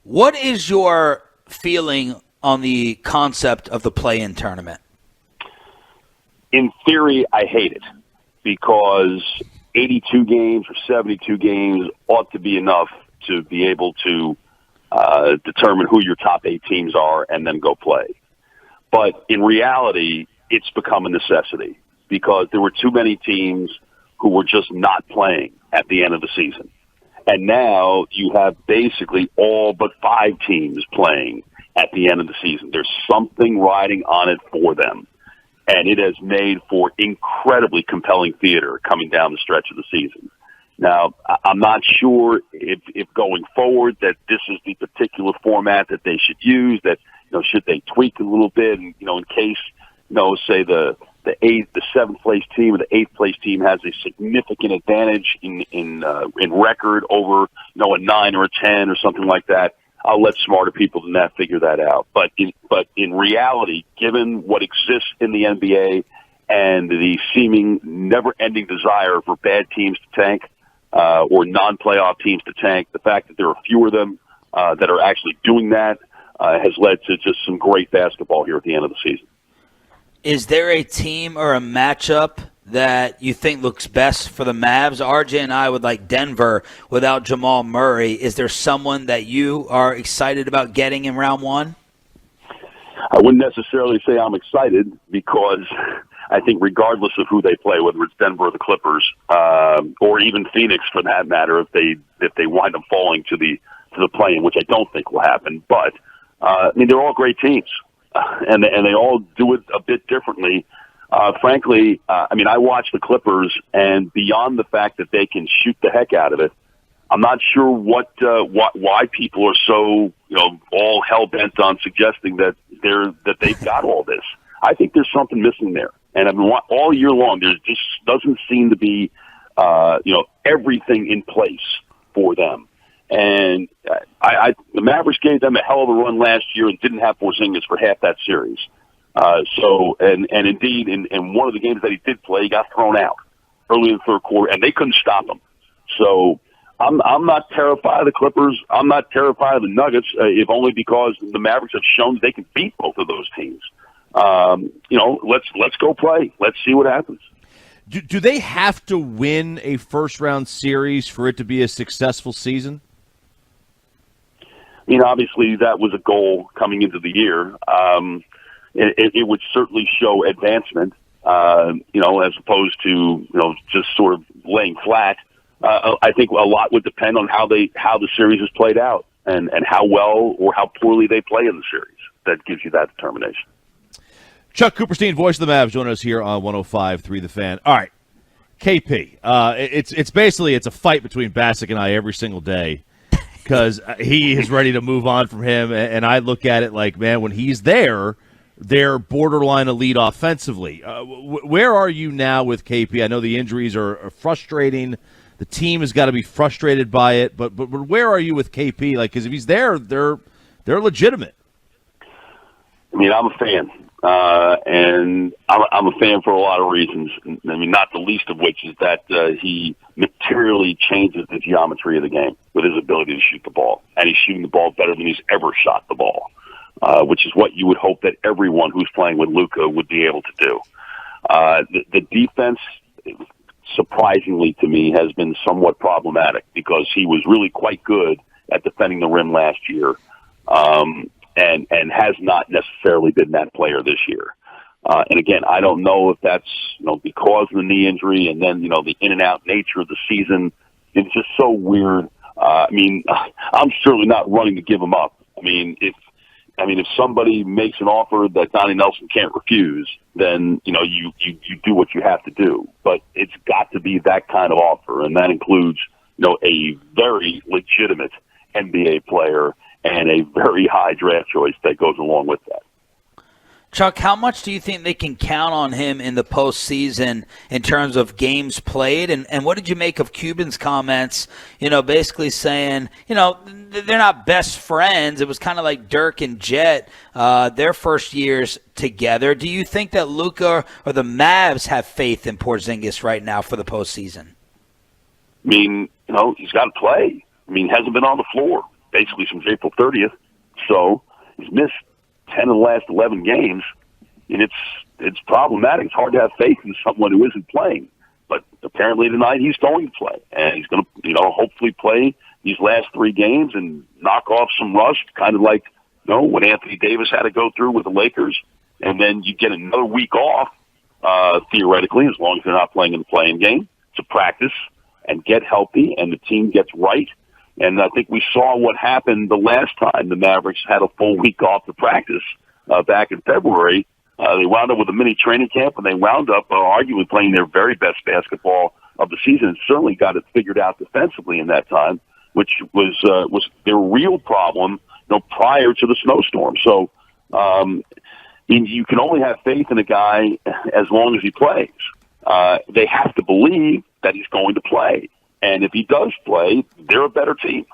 What is your feeling on the concept of the play-in tournament? In theory, I hate it because 82 games or 72 games ought to be enough to be able to determine who your top 8 teams are and then go play. But in reality, it's become a necessity because there were too many teams who were just not playing at the end of the season. And now you have basically all but 5 teams playing at the end of the season. There's something riding on it for them. And it has made for incredibly compelling theater coming down the stretch of the season. Now, I'm not sure if going forward that this is the particular format that they should use, that, should they tweak a little bit and, in case, say the 7th place team or the 8th place team has a significant advantage in record over, a 9 or a 10 or something like that. I'll let smarter people than that figure that out. But in reality, given what exists in the NBA and the seeming never-ending desire for bad teams to tank or non-playoff teams to tank, the fact that there are fewer of them that are actually doing that has led to just some great basketball here at the end of the season. Is there a team or a matchup that you think looks best for the Mavs? RJ and I would like Denver without Jamal Murray. Is there someone that you are excited about getting in round one? I wouldn't necessarily say I'm excited because I think regardless of who they play, whether it's Denver or the Clippers, or even Phoenix for that matter, if they wind up falling to the play-in, which I don't think will happen, but they're all great teams, and they all do it a bit differently. Frankly, I watch the Clippers, and beyond the fact that they can shoot the heck out of it, I'm not sure why people are so all hell bent on suggesting that they've got all this. I think there's something missing there, and all year long there just doesn't seem to be everything in place for them. And the Mavericks gave them a hell of a run last year and didn't have Porzingis for half that series. And indeed, in one of the games that he did play, he got thrown out early in the third quarter, and they couldn't stop him. So I'm not terrified of the Clippers. I'm not terrified of the Nuggets, if only because the Mavericks have shown they can beat both of those teams. Let's go play. Let's see what happens. Do they have to win a first-round series for it to be a successful season? Obviously that was a goal coming into the year. It would certainly show advancement, as opposed to, just sort of laying flat. I think a lot would depend on how the series is played out and how well or how poorly they play in the series. That gives you that determination. Chuck Cooperstein, voice of the Mavs, joining us here on 105.3 The Fan. All right, KP. It's basically a fight between Bassick and I every single day because he is ready to move on from him, and I look at it like, man, when he's there, they're borderline elite offensively. Where are you now with KP? I know the injuries are frustrating. The team has got to be frustrated by it, but where are you with KP? Because if he's there, they're legitimate. I'm a fan. And I'm a fan for a lot of reasons. Not the least of which is that he materially changes the geometry of the game with his ability to shoot the ball. And he's shooting the ball better than he's ever shot the ball, which is what you would hope that everyone who's playing with Luka would be able to do. The defense, surprisingly to me, has been somewhat problematic because he was really quite good at defending the rim last year. And has not necessarily been that player this year. And again, I don't know if that's, because of the knee injury and then, the in and out nature of the season. It's just so weird. I'm certainly not running to give him up. If somebody makes an offer that Donnie Nelson can't refuse, then, you do what you have to do. But it's got to be that kind of offer. And that includes, a very legitimate NBA player and a very high draft choice that goes along with that. Chuck, how much do you think they can count on him in the postseason in terms of games played? And what did you make of Cuban's comments, basically saying, they're not best friends. It was kind of like Dirk and Jet, their first years together. Do you think that Luka or the Mavs have faith in Porzingis right now for the postseason? He's got to play. Hasn't been on the floor. basically since April 30th. So he's missed 10 of the last 11 games, and it's problematic. It's hard to have faith in someone who isn't playing. But apparently tonight he's going to play, and he's going to, hopefully play these last 3 games and knock off some rust, kind of like, what Anthony Davis had to go through with the Lakers. And then you get another week off, theoretically, as long as they're not playing in the playing game, to practice and get healthy, and the team gets right. And I think we saw what happened the last time the Mavericks had a full week off to practice back in February. They wound up with a mini training camp, and they wound up arguably playing their very best basketball of the season, and certainly got it figured out defensively in that time, which was their real problem, prior to the snowstorm. So you can only have faith in a guy as long as he plays. They have to believe that he's going to play, and if he does play, they're a better team.